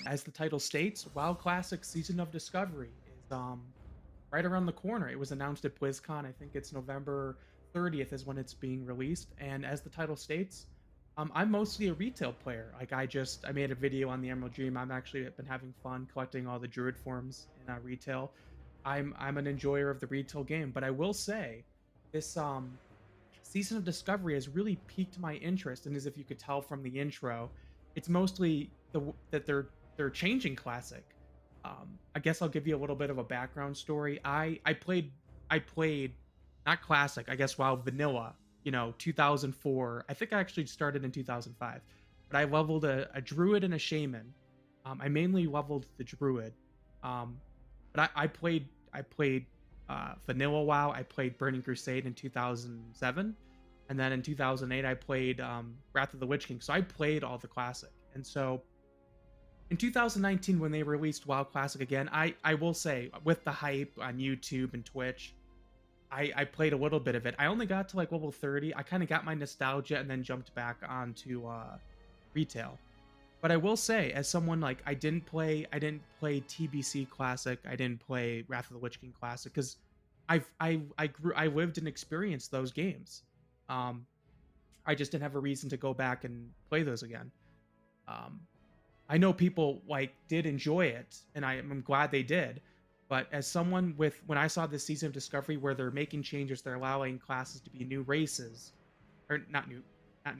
As the title states, WoW Classic Season of Discovery is right around the corner. It was announced at BlizzCon. I think it's November 30th is when it's being released. And as the title states, I'm mostly a retail player. Like I made a video on the Emerald Dream. I'm actually been having fun collecting all the Druid forms in retail. I'm an enjoyer of the retail game, but I will say this Season of Discovery has really piqued my interest, and as if you could tell from the intro, it's mostly that they're changing Classic. I guess I'll give you a little bit of a background story. I played not Classic, I guess while Vanilla, 2004. I think I actually started in 2005, but I leveled a Druid and a Shaman. I mainly leveled the Druid, um, but I played Vanilla WoW. I played Burning Crusade in 2007, and then in 2008 I played Wrath of the Witch King. So I played all the classic, and so in 2019 when they released WoW Classic again, I will say with the hype on YouTube and Twitch, I played a little bit of it. I only got to like level 30. I kind of got my nostalgia and then jumped back onto retail. But I will say, as someone like I didn't play TBC Classic, I didn't play Wrath of the Lich King Classic because I lived and experienced those games. Um, I just didn't have a reason to go back and play those again. Um, I know people like did enjoy it, and I'm glad they did. But as someone with when I saw this season of Discovery where they're making changes, they're allowing classes to be new races, or not new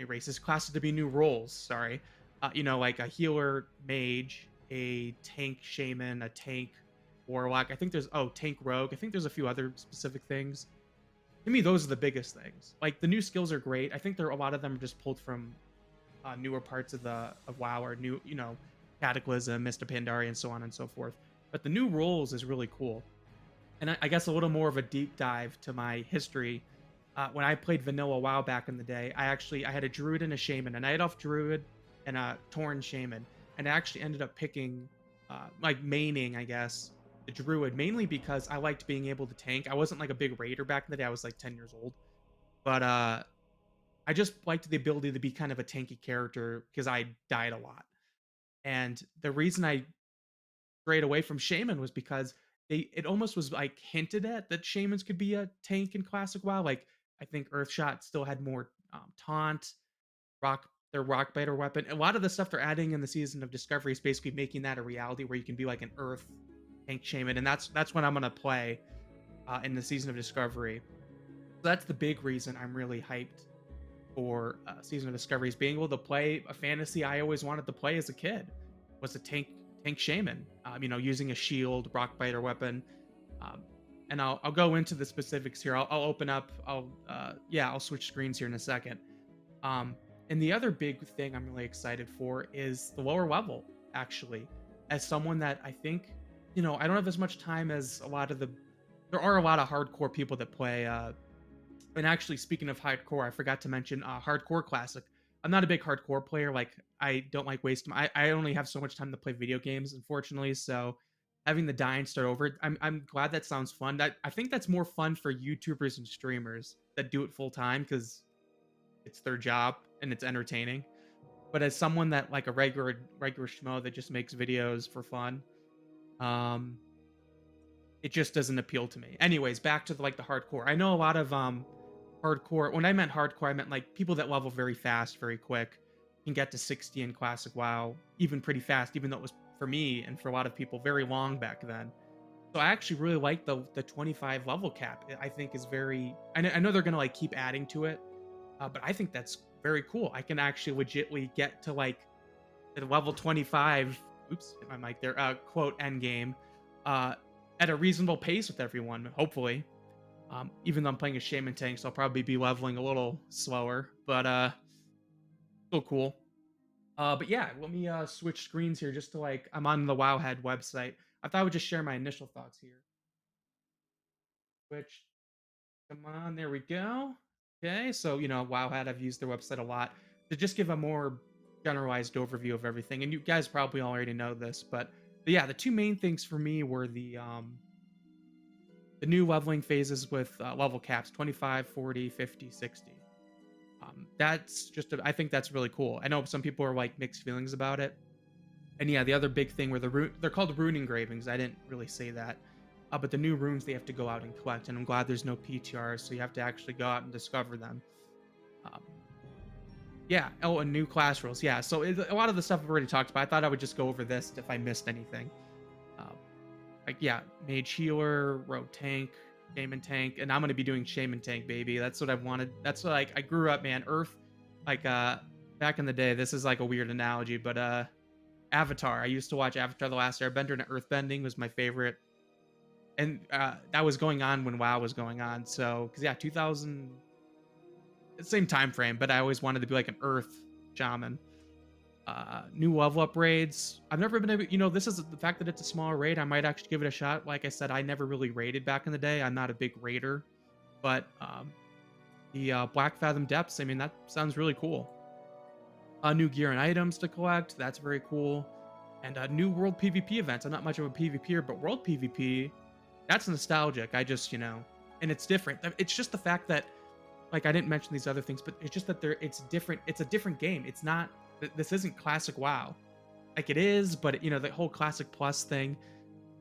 races, classes to be new roles. Sorry, like a healer, mage, a tank shaman, a tank warlock. I think there's tank rogue. I think there's a few other specific things. To me, those are the biggest things. Like the new skills are great. I think there a lot of them are just pulled from newer parts of WoW or new, Cataclysm, Mr. Pandaria, and so on and so forth. But the new roles is really cool. And I guess a little more of a deep dive to my history. When I played Vanilla WoW back in the day, I had a Druid and a Shaman, a Night Elf Druid and a Tauren Shaman, and I actually ended up picking, like maining, I guess, the Druid mainly because I liked being able to tank. I wasn't like a big raider back in the day. I was like 10 years old, but I just liked the ability to be kind of a tanky character because I died a lot. And the reason I strayed away from Shaman was because it almost was like hinted at that Shamans could be a tank in Classic WoW. Like I think Earthshot still had more taunt, their rock biter weapon. A lot of the stuff they're adding in the season of Discovery is basically making that a reality where you can be like an Earth tank Shaman, and that's what I'm gonna play in the season of Discovery. So that's the big reason I'm really hyped for Season of Discovery is being able to play a fantasy I always wanted to play as a kid was a tank shaman. Using a shield, rock biter weapon, um, and I'll go into the specifics here. I'll open up. I'll switch screens here in a second. Um, and the other big thing I'm really excited for is the lower level. Actually, as someone that I think, I don't have as much time as a lot of the. There are a lot of hardcore people that play and actually, speaking of hardcore, I forgot to mention hardcore classic. I'm not a big hardcore player. Like I don't like waste. I only have so much time to play video games, unfortunately. So having the die and start over, I'm glad that sounds fun. That I think that's more fun for YouTubers and streamers that do it full time because it's their job and it's entertaining. But as someone that like a regular schmo that just makes videos for fun, um, it just doesn't appeal to me. Anyways, back to the hardcore. I know a lot of hardcore. When I meant hardcore, I meant like people that level very fast, very quick, can get to 60 in classic WoW, even pretty fast, even though it was for me and for a lot of people very long back then. So I actually really like the 25 level cap. I think is very. I know they're gonna like keep adding to it, but I think that's very cool. I can actually legitly get to like the level 25. Oops, hit my mic there. Quote end game. Uh, at a reasonable pace with everyone, hopefully. Even though I'm playing a shaman tank, so I'll probably be leveling a little slower, but still cool. But yeah, let me switch screens here just to like I'm on the Wowhead website. I thought I would just share my initial thoughts here. Which come on, there we go. Okay, so Wowhead, I've used their website a lot to just give a more generalized overview of everything. And you guys probably already know this, but yeah, the two main things for me were the new leveling phases with level caps 25, 40, 50, 60. That's just I think that's really cool. I know some people are like mixed feelings about it. And yeah, the other big thing were they're called rune engravings. I didn't really say that. But the new runes they have to go out and collect, and I'm glad there's no PTRs, so you have to actually go out and discover them. Um, yeah. Oh, and new class rules. Yeah. So a lot of the stuff I've already talked about. I thought I would just go over this if I missed anything. Um, like yeah, mage healer, rogue tank, shaman tank, and I'm gonna be doing shaman tank, baby. That's what I wanted. That's what, like, I grew up, man. Earth, like back in the day. This is like a weird analogy, but Avatar. I used to watch Avatar: The Last Airbender, and Earthbending was my favorite, and that was going on when WoW was going on. So, because yeah, 2000, same time frame, but I always wanted to be like an Earth shaman. New level upgrades. I've never been able, this is the fact that it's a smaller raid. I might actually give it a shot. Like I said, I never really raided back in the day. I'm not a big raider, but the Black Fathom Depths. I mean, that sounds really cool. New gear and items to collect. That's very cool. And new world PvP events. I'm not much of a PvPer, but world PvP, that's nostalgic. I just, and it's different. It's just the fact that, like, I didn't mention these other things, but it's just that it's different. It's a different game. It's not, this isn't classic WoW. Like, it is, but the whole classic plus thing.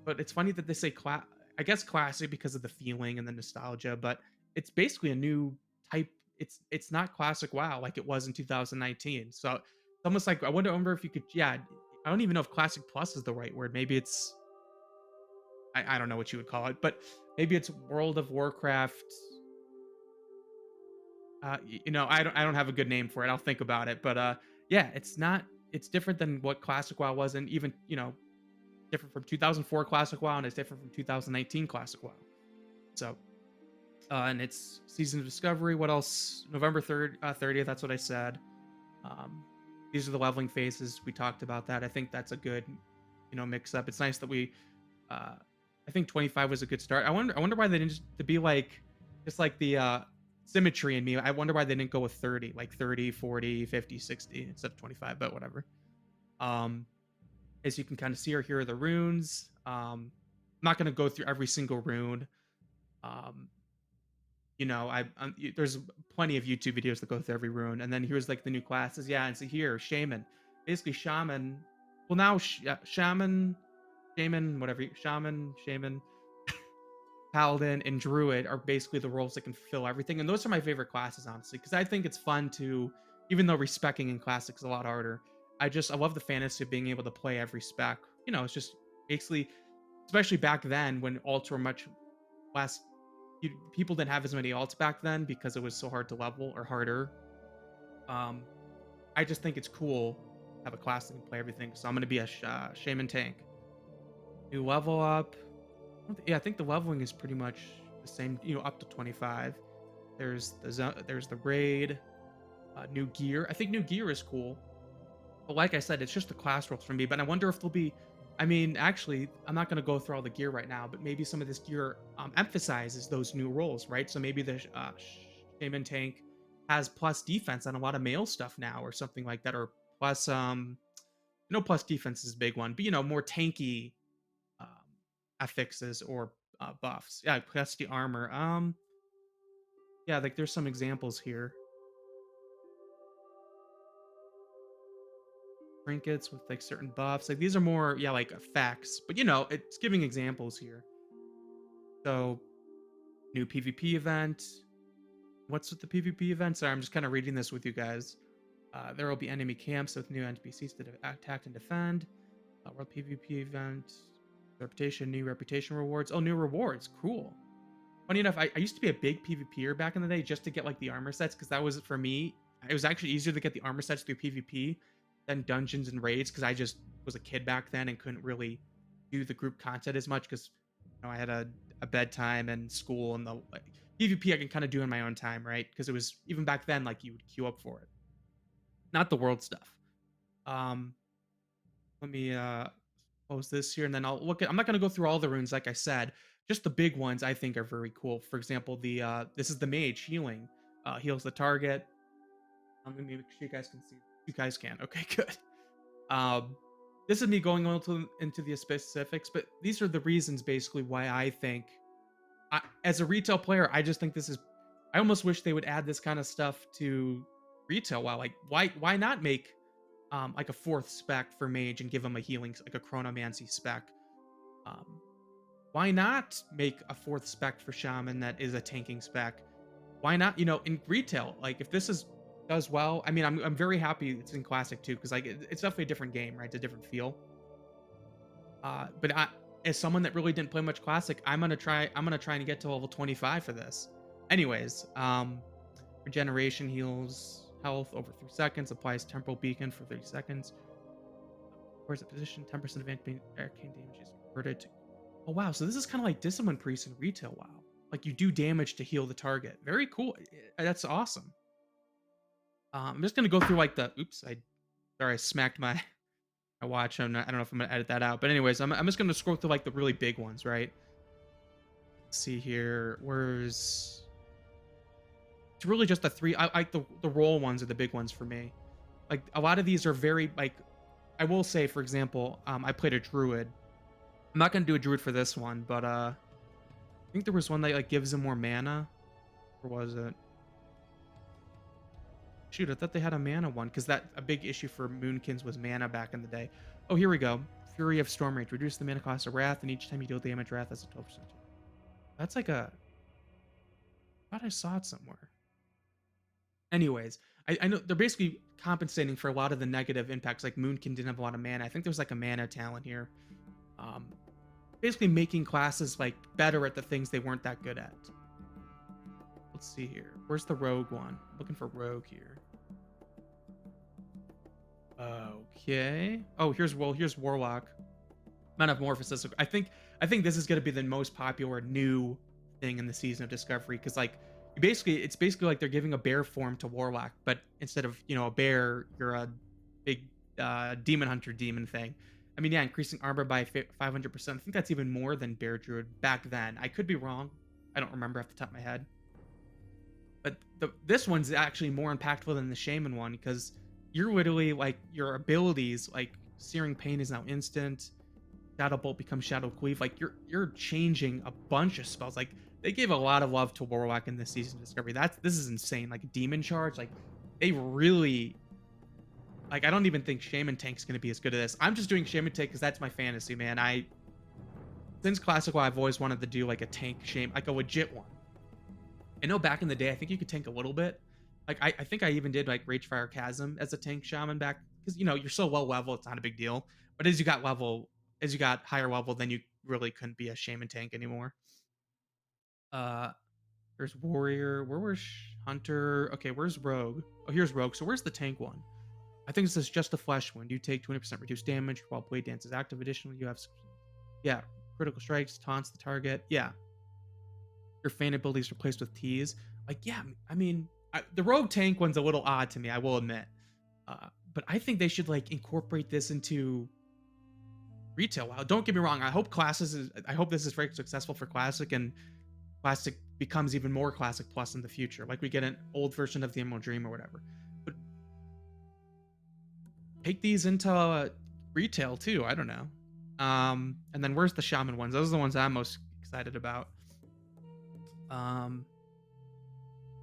But it's funny that they say I guess classic because of the feeling and the nostalgia, but it's basically a new type. It's not classic WoW like it was in 2019. So it's almost like, I wonder if you could, yeah, I don't even know if classic plus is the right word. Maybe it's, I don't know what you would call it, but maybe it's World of Warcraft. I don't have a good name for it. I'll think about it. But yeah, it's different than what classic WoW was, and even, different from 2004 classic WoW, and it's different from 2019 classic WoW. So and it's season of discovery. What else? November 3rd, 30th, that's what I said. These are the leveling phases. We talked about that. I think that's a good, mix up. It's nice that I think 25 was a good start. I wonder why they didn't just to be like, just like the symmetry in me. I wonder why they didn't go with 30, like 30, 40, 50, 60 instead of 25, but whatever. Um, as you can kind of see, here are the runes. I'm not going to go through every single rune. Um, there's plenty of YouTube videos that go through every rune, and then here's like the new classes. Yeah, and so here, shaman, basically shaman. Well, now shaman, shaman, whatever, shaman, paladin, and druid are basically the roles that can fill everything, and those are my favorite classes, honestly, because I think it's fun to, even though respecking in classic is a lot harder. I love the fantasy of being able to play every spec. It's just basically, especially back then when alts were much less, people didn't have as many alts back then because it was so hard to level, or harder. Um, I just think it's cool to have a class that can play everything. So I'm going to be a shaman tank. New level up. Yeah, I think the leveling is pretty much the same. Up to 25. There's the raid. New gear. I think new gear is cool. But like I said, it's just the class rules for me. But I wonder if there'll be. I mean, actually, I'm not going to go through all the gear right now, but maybe some of this gear emphasizes those new roles, right? So maybe the shaman tank has plus defense on a lot of male stuff now, or something like that, or plus plus defense is a big one, but more tanky um, affixes or buffs. Yeah, plus the armor. Yeah, like there's some examples here. Trinkets with like certain buffs. Like these are more, yeah, like effects, but it's giving examples here. So new PvP event. What's with the PvP event? Sorry, I'm just kind of reading this with you guys. There will be enemy camps with new NPCs to attack and defend. World PvP event. New reputation rewards. Oh, new rewards. Cool. Funny enough, I used to be a big PvPer back in the day just to get like the armor sets, because that was, for me, it was actually easier to get the armor sets through PvP than dungeons and raids, because I just was a kid back then and couldn't really do the group content as much, because I had a bedtime and school, and the PvP I can kind of do in my own time, right? Because it was, even back then, like, you would queue up for it, not the world stuff. Let me close this here, and then I'll look at. I'm not going to go through all the runes, like I said. Just the big ones I think are very cool. For example, this is the mage healing, heals the target. Let me make sure you guys can see. You guys can. Okay, good. This is me going into the specifics, but these are the reasons basically why I think, as a retail player, I just think this is. I almost wish they would add this kind of stuff to retail. Wow, like why not make like a fourth spec for mage and give him a healing, like a chronomancy spec. Um, why not make a fourth spec for shaman that is a tanking spec? Why not, in retail? Like if this is does well, I mean, I'm very happy it's in classic too, because like it's definitely a different game, right? It's a different feel. But as someone that really didn't play much classic, I'm gonna try and get to level 25 for this. Anyways, regeneration heals health over 3 seconds, applies temporal beacon for 30 seconds. Where's the position? 10% of arcane damage is converted to. Oh wow, so this is kind of like Discipline Priest in retail. Wow, like you do damage to heal the target. Very cool. That's awesome. I'm just gonna go through like the. Oops, I smacked my watch. I don't know if I'm gonna edit that out, but anyways, I'm just gonna scroll through like the really big ones, right? Let's see here. Where's it's really just the three. I like the roll ones are the big ones for me. Like a lot of these are very like. I will say, for example, I played a druid. I'm not gonna do a druid for this one, but I think there was one that like gives him more mana. Or was it? Shoot, I thought they had a mana one because that a big issue for Moonkins was mana back in the day. Oh, here we go. Fury of Storm Rage. Reduce the mana cost of Wrath, and each time you deal damage, Wrath has a 12%. That's like a. I thought I saw it somewhere. Anyways, I know they're basically compensating for a lot of the negative impacts. Like Moonkin didn't have a lot of mana. I think there's like a mana talent here. Um, basically making classes like better at the things they weren't that good at. Let's see here. Where's the rogue one? Looking for rogue here. Okay. Oh, here's Warlock. Metamorphosis. I think this is going to be the most popular new thing in the season of Discovery because like it's basically like they're giving a bear form to Warlock, but instead of a bear, you're a big demon hunter demon thing. I mean, yeah, increasing armor by 500%. I think that's even more than Bear Druid back then. I could be wrong. I don't remember off the top of my head. But this one's actually more impactful than the Shaman one because you're literally like your abilities, like Searing Pain is now instant. Shadow Bolt becomes Shadow Cleave. Like you're changing a bunch of spells. Like they gave a lot of love to Warlock in this season of Discovery. This is insane. Like Demon Charge, like they really like I don't even think Shaman Tank's gonna be as good at this. I'm just doing Shaman Tank because that's my fantasy, man. Since Classic WoW, I've always wanted to do like a tank Shaman, like a legit one. I know back in the day, I think you could tank a little bit. Like I think I even did like Ragefire Chasm as a tank shaman back because you're so low level, it's not a big deal. But as you got higher level, then you really couldn't be a shaman tank anymore. Uh, there's warrior. Where was hunter? Okay, where's rogue? Oh, here's rogue. So where's the tank one? I think this is just a flesh wound. You take 20% reduced damage while blade dance is active. Additionally, you have critical strikes, taunts the target. Yeah, your feint abilities replaced with T's. Like, yeah, I mean, the rogue tank one's a little odd to me, I will admit. But I think they should like incorporate this into retail. Wow, don't get me wrong. I hope this is very successful for Classic and Classic becomes even more Classic Plus in the future. Like we get an old version of the Emerald Dream or whatever. But take these into retail too. I don't know. And then where's the Shaman ones? Those are the ones I'm most excited about.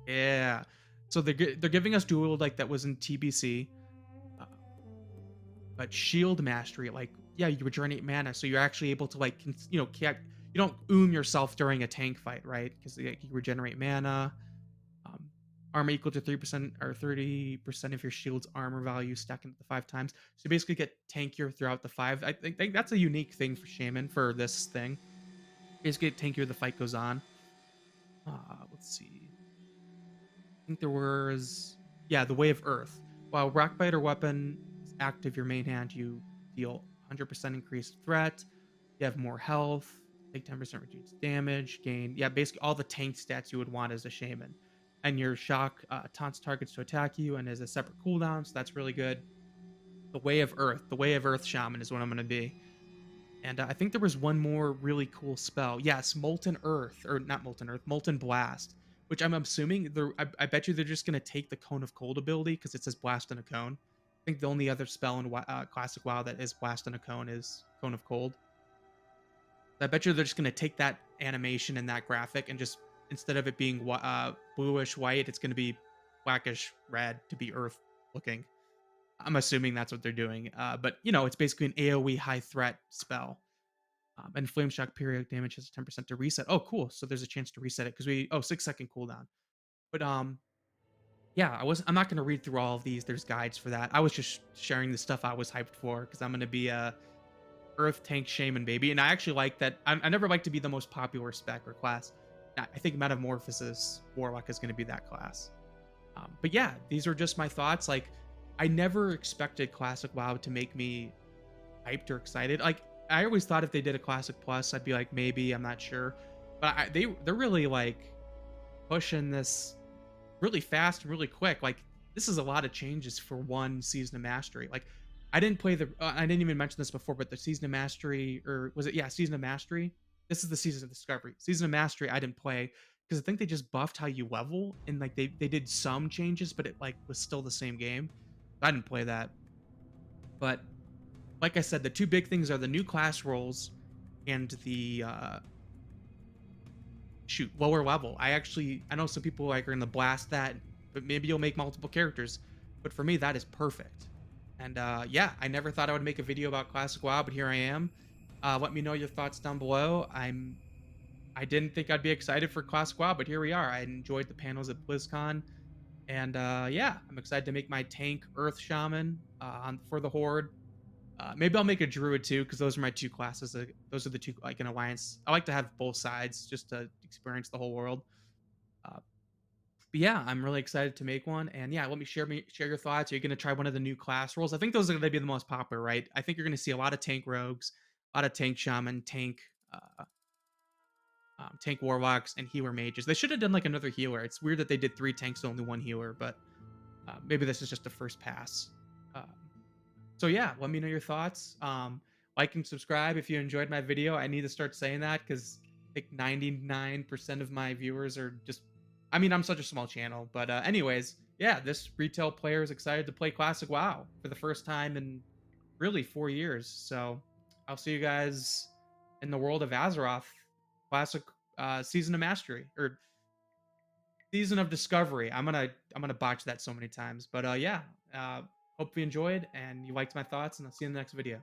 Yeah. So they're giving us dual like that was in TBC, but Shield Mastery, like you regenerate mana, so you're actually able to like you don't yourself during a tank fight, right? Because you regenerate mana. Armor equal to 3% or 30% of your shield's armor value stacking the 5 times. So you basically get tankier throughout the 5. I think that's a unique thing for Shaman for this thing. Basically, get tankier the fight goes on. Let's see. I think there was the Way of Earth. While Rockbite or weapon is active your main hand, you deal 100% increased threat. You have more health, take 10% reduced damage, gain basically all the tank stats you would want as a shaman. And your shock taunts targets to attack you and is a separate cooldown, so that's really good. The Way of Earth shaman is what I'm going to be. And I think there was one more really cool spell. Yes, Molten Earth, or not Molten Earth, Molten Blast, which I'm assuming I bet you they're just going to take the Cone of Cold ability because it says Blast in a Cone. I think the only other spell in Classic WoW that is Blast in a Cone is Cone of Cold. I bet you they're just going to take that animation and that graphic and just, instead of it being bluish white, it's going to be blackish red to be Earth looking. I'm assuming that's what they're doing. But it's basically an AoE high threat spell. And Flame Shock periodic damage has a 10% to reset. Oh, cool. So there's a chance to reset it because 6-second cooldown. But yeah, I'm not gonna read through all of these. There's guides for that. I was just sharing the stuff I was hyped for because I'm gonna be a Earth Tank Shaman baby. And I actually like that. I never like to be the most popular spec or class. I think Metamorphosis Warlock is gonna be that class. But yeah, these are just my thoughts. Like, I never expected Classic WoW to make me hyped or excited. Like, I always thought if they did a Classic Plus, I'd be like, maybe, I'm not sure. But they're really like pushing this really fast and really quick. Like, this is a lot of changes for one season of mastery. Like, I didn't even mention this before, but the season of mastery, or was it? Yeah, season of mastery. This is the season of discovery. Season of mastery, I didn't play because I think they just buffed how you level and like they did some changes, but it like was still the same game. I didn't play that. But like I said, the two big things are the new class roles and the lower level. I know some people like are gonna blast that, but maybe you'll make multiple characters. But for me, that is perfect. And yeah, I never thought I would make a video about Classic WoW, but here I am. Let me know your thoughts down below. I didn't think I'd be excited for Classic WoW, but here we are. I enjoyed the panels at BlizzCon, and yeah, I'm excited to make my tank Earth Shaman for the Horde. Maybe I'll make a druid too, because those are my two classes. Those are the two like an alliance. I like to have both sides just to experience the whole world. Uh, but yeah, I'm really excited to make one. And yeah, let me share your thoughts. Are you gonna try one of the new class roles? I think those are gonna be the most popular, right? I think you're gonna see a lot of tank rogues, a lot of tank shaman, tank warlocks, and healer mages. They should have done like another healer. It's weird that they did three tanks and only one healer, but maybe this is just the first pass. Um, So yeah, let me know your thoughts. Like and subscribe if you enjoyed my video. I need to start saying that because I think 99% of my viewers are just. I mean, I'm such a small channel, but anyways, yeah, this retail player is excited to play Classic WoW for the first time in really 4 years. So I'll see you guys in the world of Azeroth, Classic Season of Mastery or Season of Discovery. I'm gonna botch that so many times, but yeah. Uh, Hope you enjoyed and you liked my thoughts, and I'll see you in the next video.